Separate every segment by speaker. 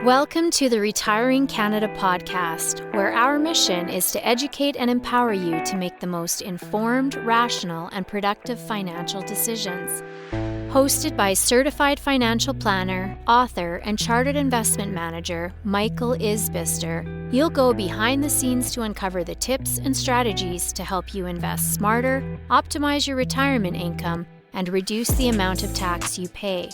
Speaker 1: Welcome to the Retiring Canada podcast, where our mission is to educate and empower you to make the most informed, rational, and productive financial decisions. Hosted by certified financial planner, author, and chartered investment manager Michael Isbister, you'll go behind the scenes to uncover the tips and strategies to help you invest smarter, optimize your retirement income, and reduce the amount of tax you pay.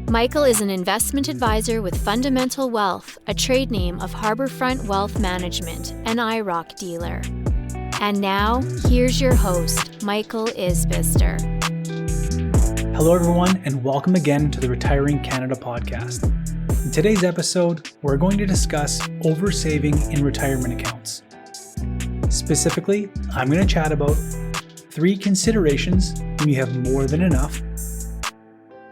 Speaker 1: Michael is an investment advisor with Fundamental Wealth, a trade name of Harbourfront Wealth Management, an IROC dealer. And now, here's your host, Michael Isbister.
Speaker 2: Hello everyone, and welcome again to the Retiring Canada podcast. In today's episode, we're going to discuss oversaving in retirement accounts. Specifically, I'm going to chat about 3 considerations when you have more than enough,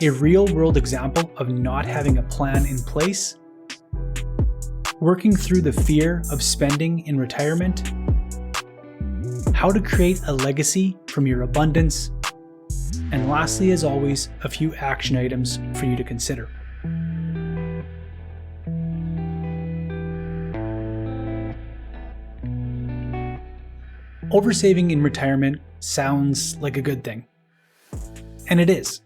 Speaker 2: a real-world example of not having a plan in place, working through the fear of spending in retirement, how to create a legacy from your abundance, and lastly, as always, a few action items for you to consider. Oversaving in retirement sounds like a good thing. And it is.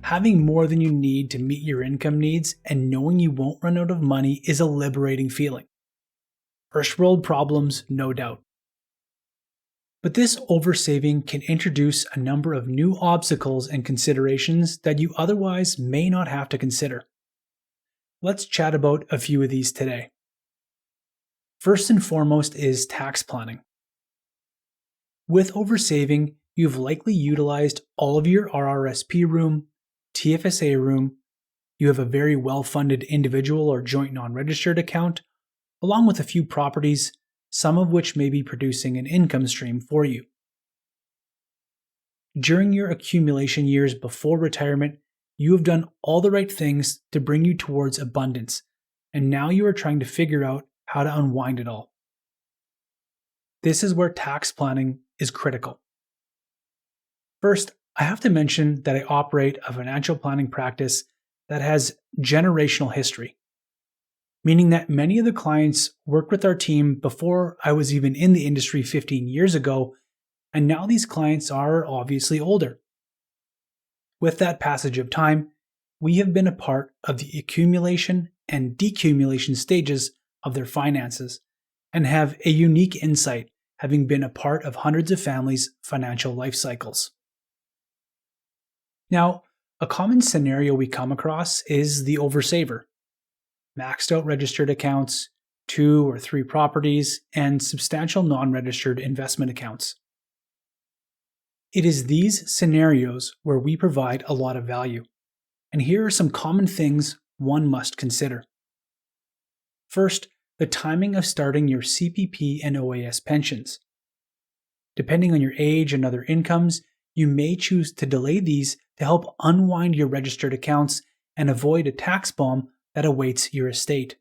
Speaker 2: Having more than you need to meet your income needs and knowing you won't run out of money is a liberating feeling. First world problems, no doubt. But this oversaving can introduce a number of new obstacles and considerations that you otherwise may not have to consider. Let's chat about a few of these today. First and foremost is tax planning. With oversaving, you've likely utilized all of your RRSP room, TFSA room, you have a very well-funded individual or joint non-registered account, along with a few properties, some of which may be producing an income stream for you. During your accumulation years before retirement, you have done all the right things to bring you towards abundance, and now you are trying to figure out how to unwind it all. This is where tax planning is critical. First, I have to mention that I operate a financial planning practice that has generational history, meaning that many of the clients worked with our team before I was even in the industry 15 years ago, and now these clients are obviously older. With that passage of time, we have been a part of the accumulation and decumulation stages of their finances and have a unique insight, having been a part of hundreds of families' financial life cycles. Now, a common scenario we come across is the oversaver. Maxed out registered accounts, 2 or 3 properties, and substantial non-registered investment accounts. It is these scenarios where we provide a lot of value. And here are some common things one must consider. First, the timing of starting your CPP and OAS pensions. Depending on your age and other incomes, you may choose to delay these to help unwind your registered accounts and avoid a tax bomb that awaits your estate.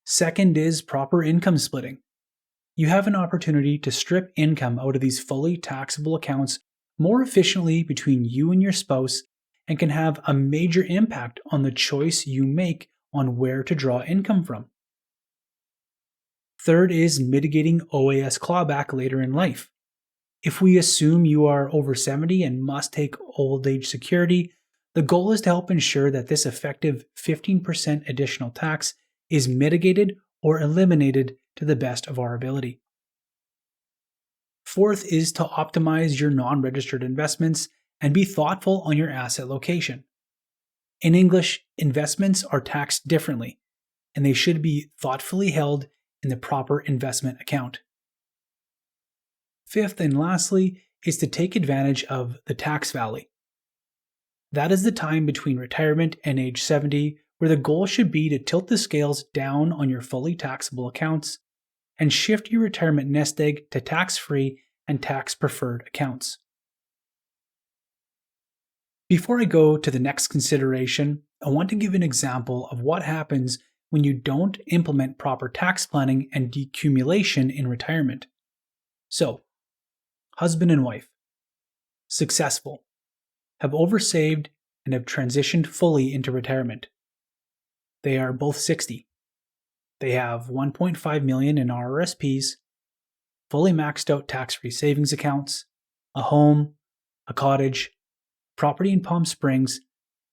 Speaker 2: Second is proper income splitting. You have an opportunity to strip income out of these fully taxable accounts more efficiently between you and your spouse and can have a major impact on the choice you make on where to draw income from. Third is mitigating OAS clawback later in life. If we assume you are over 70 and must take old age security, the goal is to help ensure that this effective 15% additional tax is mitigated or eliminated to the best of our ability. Fourth is to optimize your non-registered investments and be thoughtful on your asset location. In English, investments are taxed differently, and they should be thoughtfully held in the proper investment account. Fifth and lastly is to take advantage of the tax valley. That is the time between retirement and age 70 where the goal should be to tilt the scales down on your fully taxable accounts and shift your retirement nest egg to tax-free and tax-preferred accounts. Before I go to the next consideration, I want to give an example of what happens when you don't implement proper tax planning and decumulation in retirement. So, husband and wife, successful, have oversaved and have transitioned fully into retirement. they are both 60. They have 1.5 million in RRSPs, fully maxed out tax-free savings accounts, a home, a cottage, property in Palm Springs,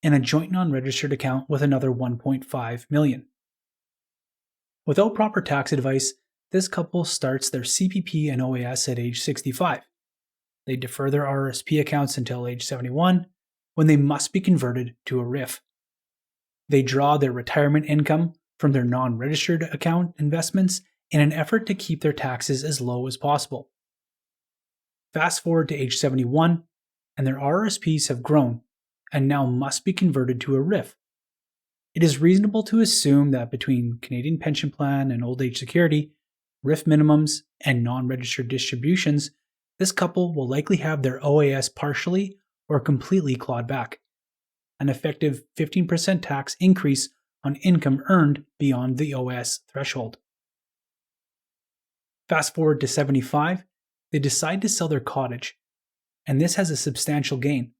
Speaker 2: and a joint non-registered account with another 1.5 million. Without proper tax advice, this couple starts their CPP and OAS at age 65. They defer their RRSP accounts until age 71, when they must be converted to a RIF. They draw their retirement income from their non-registered account investments in an effort to keep their taxes as low as possible. Fast forward to age 71, and their RRSPs have grown and now must be converted to a RIF. It is reasonable to assume that between Canadian Pension Plan and Old Age Security, RIF minimums, and non-registered distributions, this couple will likely have their OAS partially or completely clawed back, an effective 15% tax increase on income earned beyond the OAS threshold. Fast forward to 75, they decide to sell their cottage, and this has a substantial gain.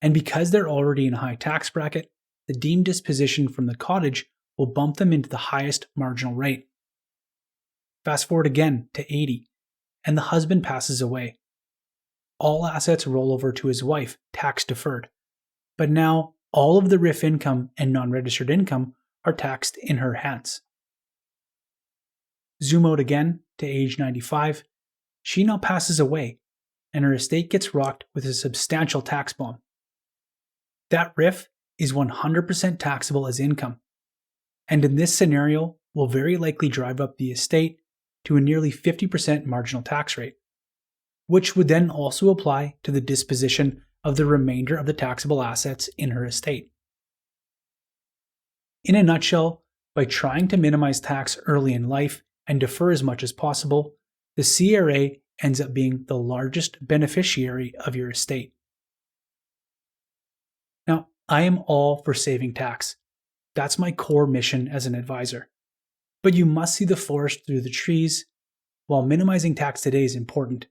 Speaker 2: And because they're already in a high tax bracket, the deemed disposition from the cottage will bump them into the highest marginal rate. Fast forward again to 80, and the husband passes away. All assets roll over to his wife, tax deferred. But now, all of the RIF income and non-registered income are taxed in her hands. Zoom out again to age 95. She now passes away, and her estate gets rocked with a substantial tax bomb. That RIF is 100% taxable as income, and in this scenario will very likely drive up the estate to a nearly 50% marginal tax rate, which would then also apply to the disposition of the remainder of the taxable assets in her estate. In a nutshell, by trying to minimize tax early in life and defer as much as possible, the CRA ends up being the largest beneficiary of your estate. Now, I am all for saving tax. That's my core mission as an advisor. But you must see the forest through the trees. While minimizing tax today is important,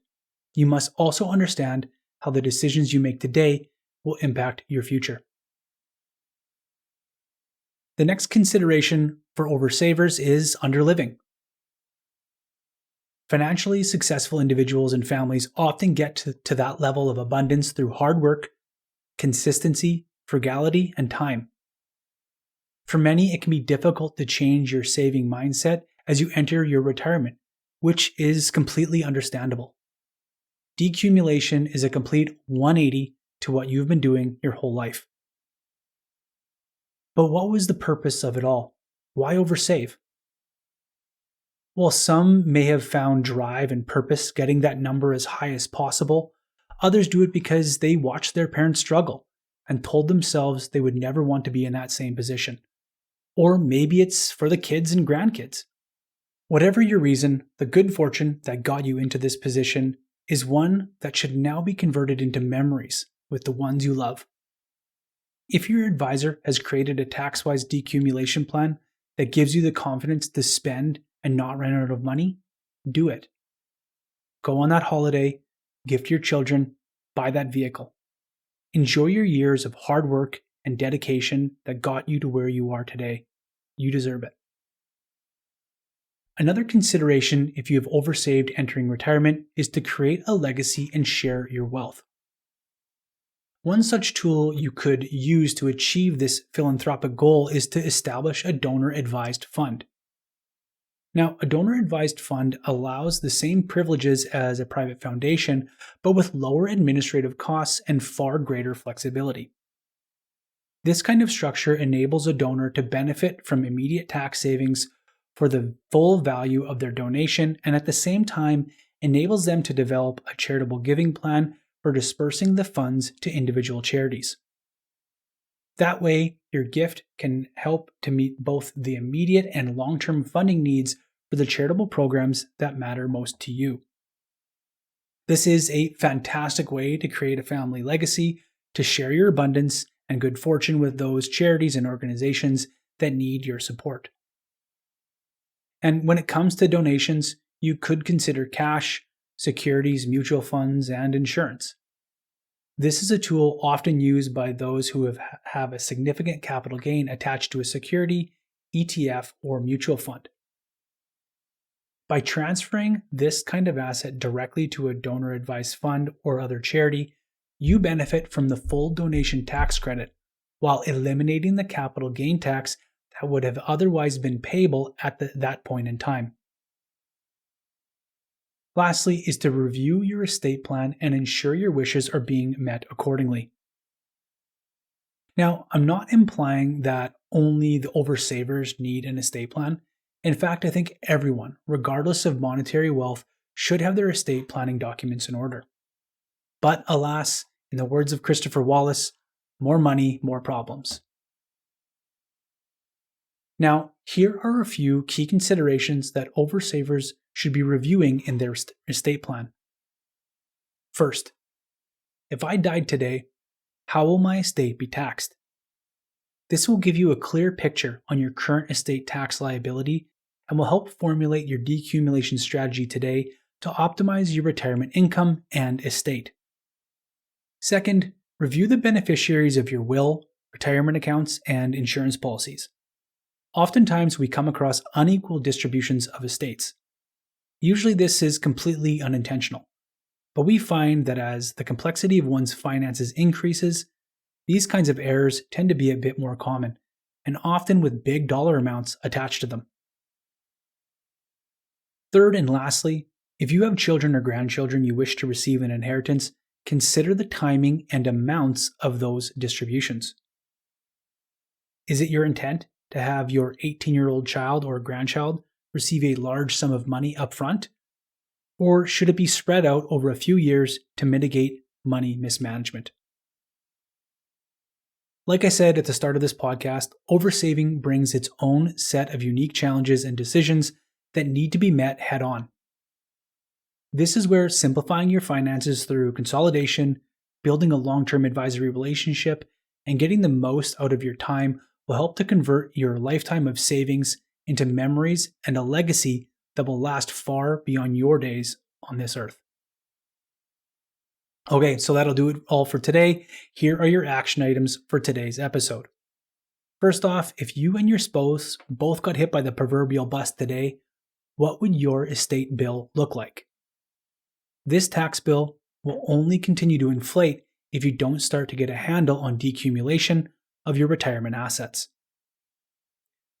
Speaker 2: you must also understand how the decisions you make today will impact your future. The next consideration for oversavers is underliving. Financially successful individuals and families often get to that level of abundance through hard work, consistency, frugality, and time. For many, it can be difficult to change your saving mindset as you enter your retirement, which is completely understandable. Decumulation is a complete 180 to what you've been doing your whole life. But what was the purpose of it all? Why oversave? While some may have found drive and purpose getting that number as high as possible, others do it because they watched their parents struggle and told themselves they would never want to be in that same position. Or maybe it's for the kids and grandkids. Whatever your reason, the good fortune that got you into this position is one that should now be converted into memories with the ones you love. If your advisor has created a tax-wise decumulation plan that gives you the confidence to spend and not run out of money, do it. Go on that holiday, gift your children, buy that vehicle. Enjoy your years of hard work and dedication that got you to where you are today. You deserve it. Another consideration if you have oversaved entering retirement is to create a legacy and share your wealth. One such tool you could use to achieve this philanthropic goal is to establish a donor-advised fund. Now, a donor-advised fund allows the same privileges as a private foundation, but with lower administrative costs and far greater flexibility. This kind of structure enables a donor to benefit from immediate tax savings for the full value of their donation, and at the same time enables them to develop a charitable giving plan for dispersing the funds to individual charities. That way, your gift can help to meet both the immediate and long-term funding needs for the charitable programs that matter most to you. This is a fantastic way to create a family legacy, to share your abundance and good fortune with those charities and organizations that need your support. And when it comes to donations, you could consider cash, securities, mutual funds, and insurance. This is a tool often used by those who have a significant capital gain attached to a security ETF, or mutual fund. By transferring this kind of asset directly to a donor-advised fund or other charity, you benefit from the full donation tax credit while eliminating the capital gain tax that would have otherwise been payable at that point in time. Lastly is to review your estate plan and ensure your wishes are being met accordingly. Now, I'm not implying that only the oversavers need an estate plan. In fact, I think everyone, regardless of monetary wealth, should have their estate planning documents in order. But alas, in the words of Christopher Wallace, more money, more problems. Now, here are a few key considerations that oversavers should be reviewing in their estate plan. First, if I died today, how will my estate be taxed? This will give you a clear picture on your current estate tax liability and will help formulate your decumulation strategy today to optimize your retirement income and estate. Second, review the beneficiaries of your will, retirement accounts, and insurance policies. Oftentimes, we come across unequal distributions of estates. Usually, this is completely unintentional, but we find that as the complexity of one's finances increases, these kinds of errors tend to be a bit more common, and often with big dollar amounts attached to them. Third and lastly, if you have children or grandchildren you wish to receive an inheritance, consider the timing and amounts of those distributions. Is it your intent to have your 18-year-old child or grandchild receive a large sum of money up front? Or should it be spread out over a few years to mitigate money mismanagement? Like I said at the start of this podcast, oversaving brings its own set of unique challenges and decisions that need to be met head on. This is where simplifying your finances through consolidation, building a long-term advisory relationship, and getting the most out of your time will help to convert your lifetime of savings into memories and a legacy that will last far beyond your days on this earth. Okay, so that'll do it all for today. Here are your action items for today's episode. First off, if you and your spouse both got hit by the proverbial bus today, what would your estate bill look like? This tax bill will only continue to inflate if you don't start to get a handle on decumulation of your retirement assets.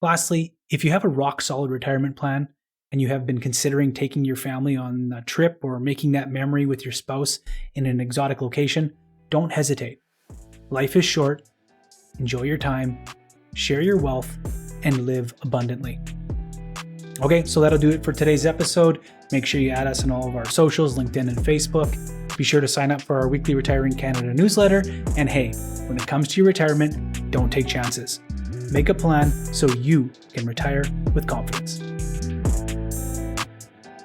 Speaker 2: Lastly, if you have a rock-solid retirement plan and you have been considering taking your family on a trip or making that memory with your spouse in an exotic location, don't hesitate. Life is short. Enjoy your time, share your wealth, and live abundantly. Okay, so that'll do it for today's episode. Make sure you add us on all of our socials, LinkedIn and Facebook. Be sure to sign up for our weekly Retiring Canada newsletter. And hey, when it comes to your retirement, don't take chances. Make a plan so you can retire with confidence.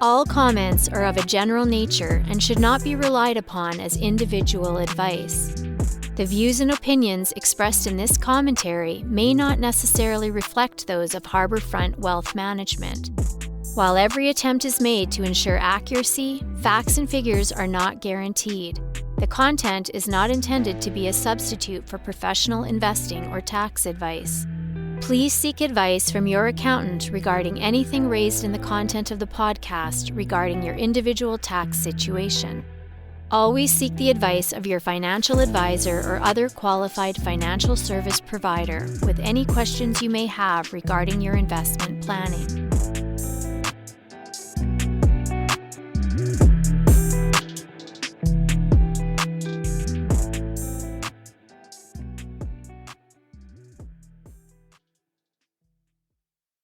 Speaker 1: All comments are of a general nature and should not be relied upon as individual advice. The views and opinions expressed in this commentary may not necessarily reflect those of Harbourfront Wealth Management. While every attempt is made to ensure accuracy, facts and figures are not guaranteed. The content is not intended to be a substitute for professional investing or tax advice. Please seek advice from your accountant regarding anything raised in the content of the podcast regarding your individual tax situation. Always seek the advice of your financial advisor or other qualified financial service provider with any questions you may have regarding your investment planning.